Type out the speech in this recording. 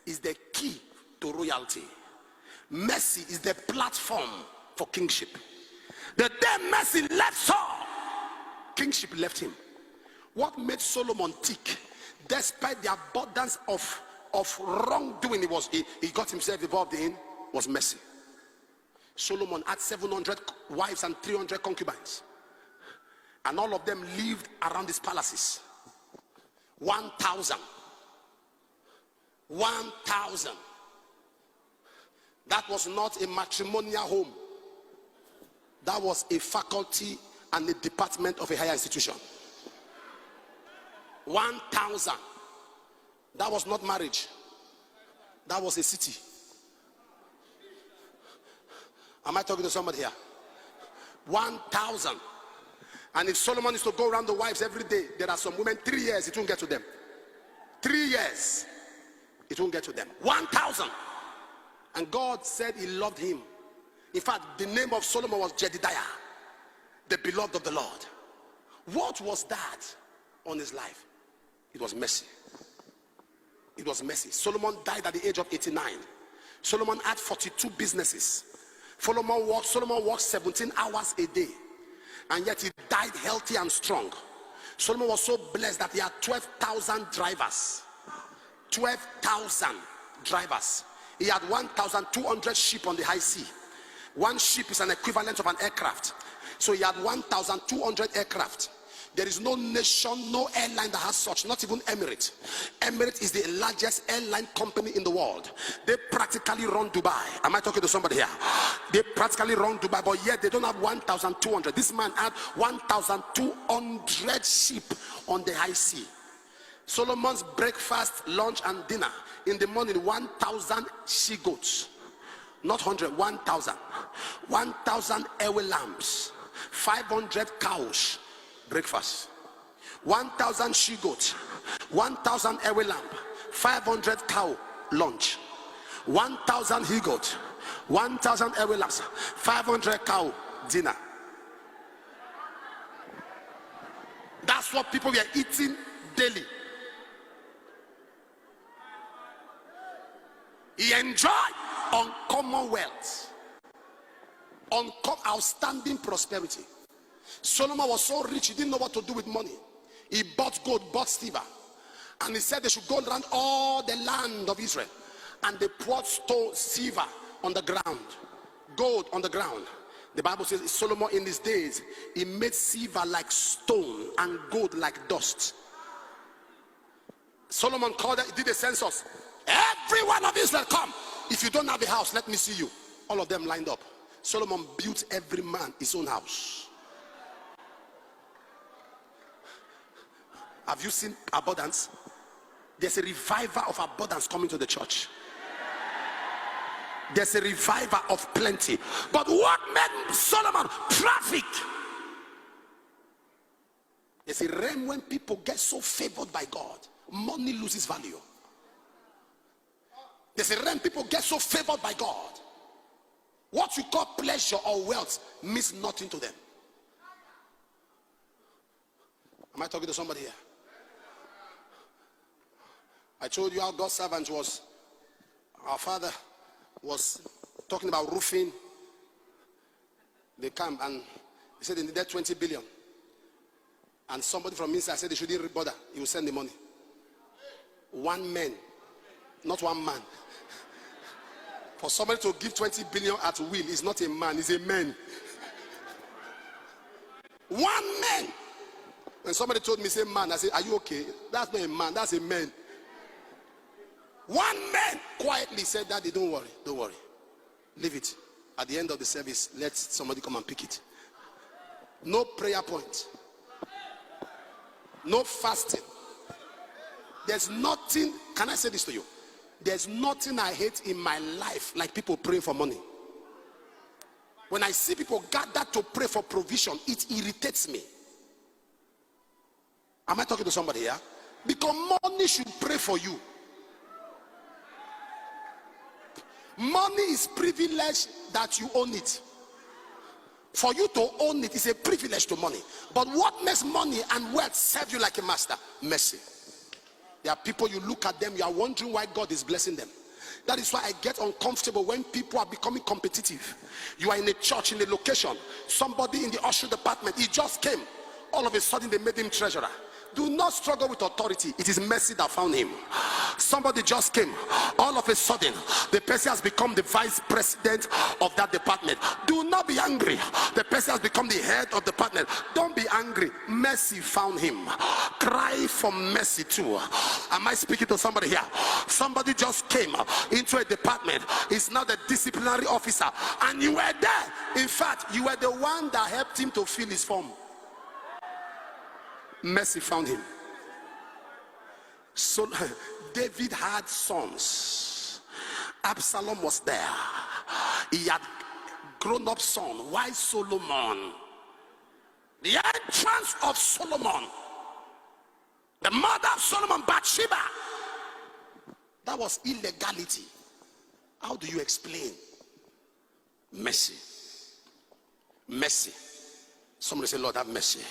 is the key to royalty. Mercy is the platform for kingship. The day mercy left Saul, kingship left him. What made Solomon tick, despite the abundance of wrongdoing he got himself involved in, was mercy. Solomon had 700 wives and 300 concubines, and all of them lived around his palaces. 1,000. That was not a matrimonial home. That was a faculty and a department of a higher institution. 1,000. That was not marriage. That was a city. Am I talking to somebody here? 1,000. And if Solomon is to go around the wives every day, there are some women, 3 years, it won't get to them. 3 years, it won't get to them. 1,000. And God said he loved him. In fact, the name of Solomon was Jedidiah, the beloved of the Lord. What was that on his life? It was mercy. It was mercy. Solomon died at the age of 89. Solomon had 42 businesses. Solomon worked 17 hours a day, and yet he died healthy and strong. Solomon was so blessed that he had 12,000 drivers. 12,000 drivers. He had 1,200 sheep on the high sea. One ship is an equivalent of an aircraft. So he had 1,200 aircraft. There is no nation, no airline that has such, not even Emirates. Emirates is the largest airline company in the world. They practically run Dubai. Am I talking to somebody here? They practically run Dubai, but yet they don't have 1,200. This man had 1,200 sheep on the high sea. Solomon's breakfast, lunch, and dinner in the morning, 1,000 she goats. Not 100, 1,000. 1,000 ewe lambs. 500 cows. Breakfast. 1,000 she goats. 1,000 ewe lamb. 500 cow lunch. 1,000 he goat. 1,000 ewe lambs. 500 cow dinner. That's what people were eating daily. He enjoyed uncommon wealth, outstanding prosperity. Solomon was so rich, he didn't know what to do with money. He bought gold, bought silver, and he said they should go around all the land of Israel, and they poured silver on the ground, gold on the ground. The Bible says Solomon in his days, he made silver like stone and gold like dust. Solomon called it, did a census. Everyone of Israel, come. If you don't have a house, let me see you. All of them lined up. Solomon built every man his own house. Have you seen abundance? There's a revival of abundance coming to the church. There's a revival of plenty. But what made Solomon traffic? There's a realm when people get so favored by God, money loses value. There's a realm people get so favored by God, what you call pleasure or wealth means nothing to them. Am I talking to somebody here? I told you how God's servant was. Our father was talking about roofing the camp, and he said they needed 20 billion. And somebody from inside said they shouldn't bother. He will send the money. One man, not one man. For somebody to give 20 billion at will is not a man, it's a man. One man. When somebody told me, say man, I said, are you okay? That's not a man, that's a man. One man quietly said, Daddy, don't worry. Leave it. At the end of the service, let somebody come and pick it. No prayer point. No fasting. There's nothing, can I say this to you? There's nothing I hate in my life like people praying for money. When I see people gather to pray for provision, it irritates me. Am I talking to somebody here? Because money should pray for you. Money is privilege that you own it. For you to own it is a privilege to money. But what makes money and wealth serve you like a master? Mercy. There are people, you look at them, you are wondering why God is blessing them. That is why I get uncomfortable when people are becoming competitive. You are in a church, in a location, somebody in the usher department, he just came. All of a sudden they made him treasurer. Do not struggle with authority. It is mercy that found him. Somebody just came. All of a sudden, the person has become the vice president of that department. Do not be angry. The person has become the head of the department. Don't be angry. Mercy found him. Cry for mercy too. Am I speaking to somebody here? Somebody just came into a department. He's now the disciplinary officer. And you were there. In fact, you were the one that helped him to fill his form. Mercy found him. So David had sons. Absalom was there. He had grown up son. Why Solomon? The entrance of Solomon, the mother of Solomon, Bathsheba, that was illegality. How do you explain? Mercy. Mercy. Somebody say, Lord, have mercy.